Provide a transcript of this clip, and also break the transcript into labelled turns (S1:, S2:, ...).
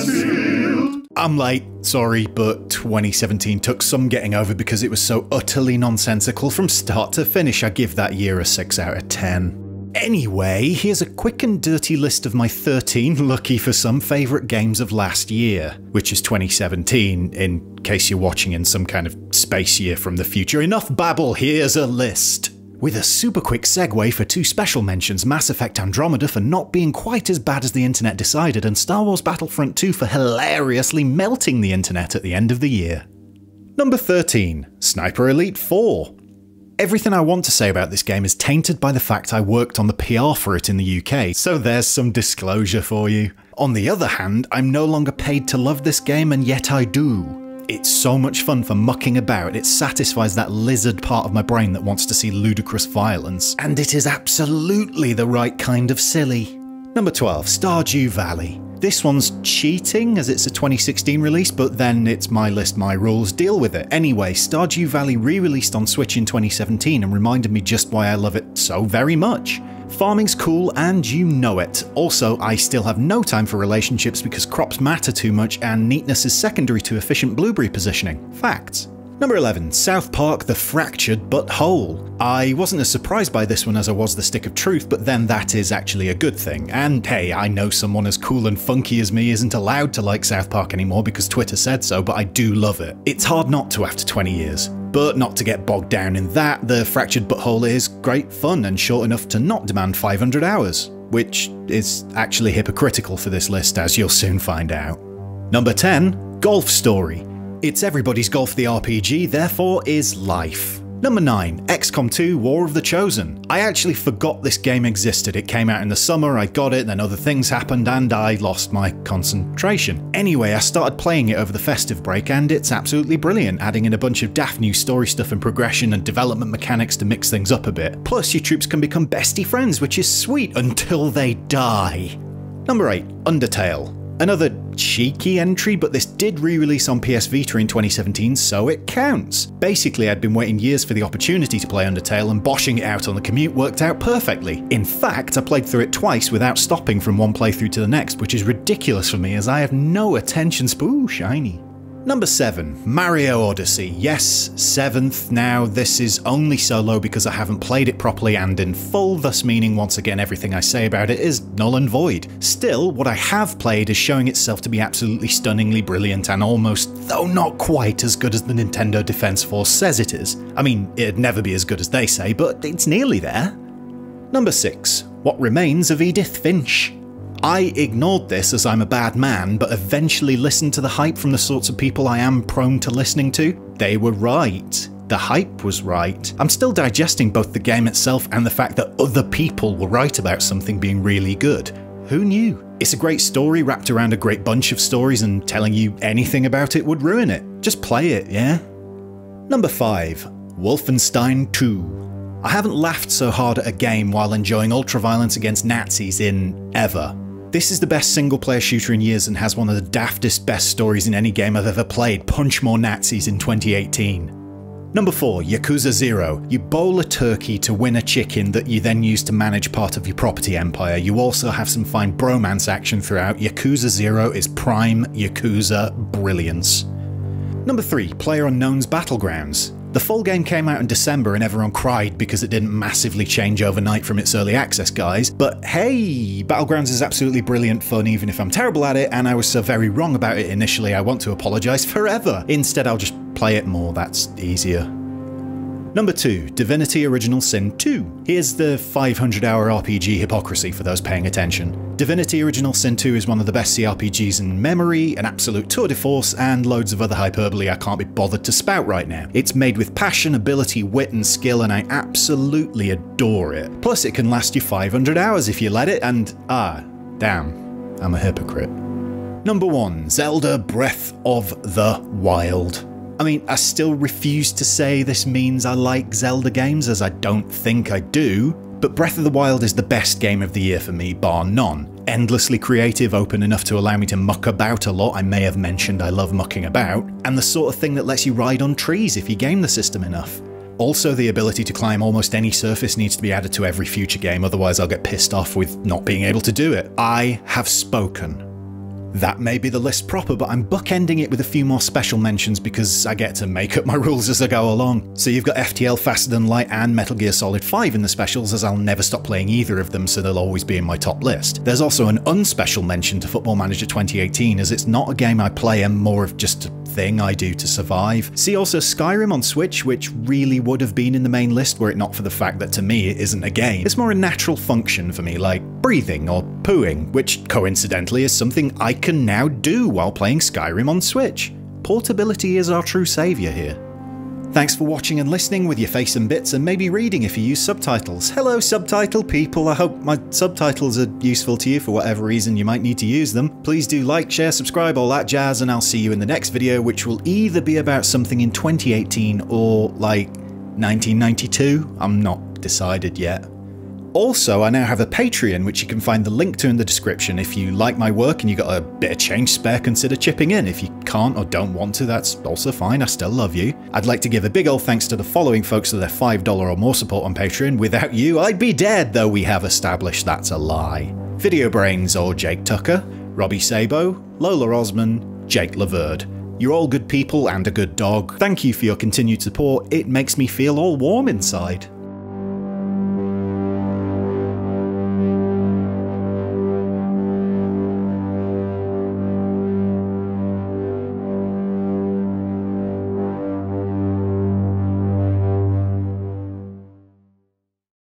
S1: Bransfield. I'm late, sorry, but 2017 took some getting over because it was so utterly nonsensical from start to finish. I give that year a 6 out of 10. Anyway, here's a quick and dirty list of my 13, lucky for some, favourite games of last year, which is 2017, in case you're watching in some kind of space year from the future. Enough babble, here's a list. With a super quick segue for 2 special mentions, Mass Effect Andromeda for not being quite as bad as the internet decided, and Star Wars Battlefront 2 for hilariously melting the internet at the end of the year. Number 13, Sniper Elite 4. Everything I want to say about this game is tainted by the fact I worked on the PR for it in the UK, so there's some disclosure for you. On the other hand, I'm no longer paid to love this game, and yet I do. It's so much fun for mucking about, it satisfies that lizard part of my brain that wants to see ludicrous violence, and it is absolutely the right kind of silly. Number 12, Stardew Valley. This one's cheating as it's a 2016 release, but then it's my list, my rules, deal with it. Anyway, Stardew Valley re-released on Switch in 2017 and reminded me just why I love it so very much. Farming's cool and you know it. Also, I still have no time for relationships because crops matter too much and neatness is secondary to efficient blueberry positioning. Facts. Number 11, South Park The Fractured But Whole. I wasn't as surprised by this one as I was The Stick of Truth, but then that is actually a good thing. And hey, I know someone as cool and funky as me isn't allowed to like South Park anymore because Twitter said so, but I do love it. It's hard not to after 20 years. But not to get bogged down in that, The Fractured But Whole is great fun and short enough to not demand 500 hours, which is actually hypocritical for this list, as you'll soon find out. Number 10, Golf Story. It's everybody's golf the RPG, therefore is life. Number 9, XCOM 2 War of the Chosen. I actually forgot this game existed. It came out in the summer, I got it, then other things happened and I lost my concentration. Anyway, I started playing it over the festive break and it's absolutely brilliant, adding in a bunch of daft new story stuff and progression and development mechanics to mix things up a bit. Plus your troops can become bestie friends, which is sweet until they die. Number 8, Undertale. Another cheeky entry, but this did re-release on PS Vita in 2017, so it counts. Basically, I'd been waiting years for the opportunity to play Undertale, and boshing it out on the commute worked out perfectly. In fact, I played through it twice without stopping from one playthrough to the next, which is ridiculous for me as I have no attention span. Ooh, shiny. Number 7, Mario Odyssey. Yes, 7th. Now, this is only solo because I haven't played it properly and in full, thus meaning once again everything I say about it is null and void. Still, what I have played is showing itself to be absolutely stunningly brilliant and almost, though not quite, as good as the Nintendo Defense Force says it is. I mean, it'd never be as good as they say, but it's nearly there. Number 6, What Remains of Edith Finch. I ignored this as I'm a bad man, but eventually listened to the hype from the sorts of people I am prone to listening to. They were right. The hype was right. I'm still digesting both the game itself and the fact that other people were right about something being really good. Who knew? It's a great story wrapped around a great bunch of stories, and telling you anything about it would ruin it. Just play it, yeah? Number 5, Wolfenstein 2. I haven't laughed so hard at a game while enjoying ultraviolence against Nazis in ever. This is the best single-player shooter in years and has one of the daftest best stories in any game I've ever played. Punch more Nazis in 2018. Number 4, Yakuza Zero. You bowl a turkey to win a chicken that you then use to manage part of your property empire. You also have some fine bromance action throughout. Yakuza Zero is prime Yakuza brilliance. Number 3, PlayerUnknown's Battlegrounds. The full game came out in December and everyone cried because it didn't massively change overnight from its early access guys, but hey, Battlegrounds is absolutely brilliant fun even if I'm terrible at it, and I was so very wrong about it initially I want to apologise forever. Instead I'll just play it more, that's easier. Number 2, Divinity Original Sin 2. Here's the 500-hour RPG hypocrisy for those paying attention. Divinity Original Sin 2 is one of the best CRPGs in memory, an absolute tour de force, and loads of other hyperbole I can't be bothered to spout right now. It's made with passion, ability, wit and skill, and I absolutely adore it. Plus it can last you 500 hours if you let it, and damn, I'm a hypocrite. Number 1, Zelda Breath of the Wild. I mean, I still refuse to say this means I like Zelda games, as I don't think I do, but Breath of the Wild is the best game of the year for me, bar none. Endlessly creative, open enough to allow me to muck about a lot, I may have mentioned I love mucking about, and the sort of thing that lets you ride on trees if you game the system enough. Also, the ability to climb almost any surface needs to be added to every future game, otherwise I'll get pissed off with not being able to do it. I have spoken. That may be the list proper, but I'm bookending it with a few more special mentions because I get to make up my rules as I go along. So you've got FTL Faster Than Light and Metal Gear Solid 5 in the specials, as I'll never stop playing either of them, so they'll always be in my top list. There's also an unspecial mention to Football Manager 2018, as it's not a game I play and more of just a thing I do to survive. See also Skyrim on Switch, which really would have been in the main list were it not for the fact that to me it isn't a game. It's more a natural function for me, like breathing or pooing, which coincidentally is something I can now do while playing Skyrim on Switch. Portability is our true saviour here. Thanks for watching and listening with your face and bits, and maybe reading if you use subtitles. Hello subtitle people, I hope my subtitles are useful to you for whatever reason you might need to use them. Please do like, share, subscribe, all that jazz, and I'll see you in the next video, which will either be about something in 2018 or like 1992. I'm not decided yet. Also, I now have a Patreon, which you can find the link to in the description. If you like my work and you got a bit of change spare, consider chipping in. If you can't or don't want to, that's also fine, I still love you. I'd like to give a big old thanks to the following folks for their $5 or more support on Patreon. Without you, I'd be dead, though we have established that's a lie. Video Brains or Jake Tucker, Robbie Sabo, Lola Osman, Jake Laverde. You're all good people and a good dog. Thank you for your continued support, it makes me feel all warm inside.